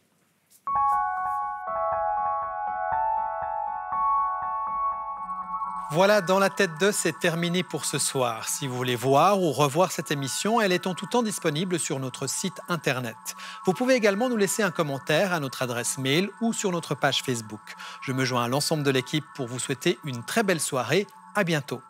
Voilà, Dans la tête d'eux, c'est terminé pour ce soir. Si vous voulez voir ou revoir cette émission, elle est en tout temps disponible sur notre site internet. Vous pouvez également nous laisser un commentaire à notre adresse mail ou sur notre page Facebook. Je me joins à l'ensemble de l'équipe pour vous souhaiter une très belle soirée. À bientôt.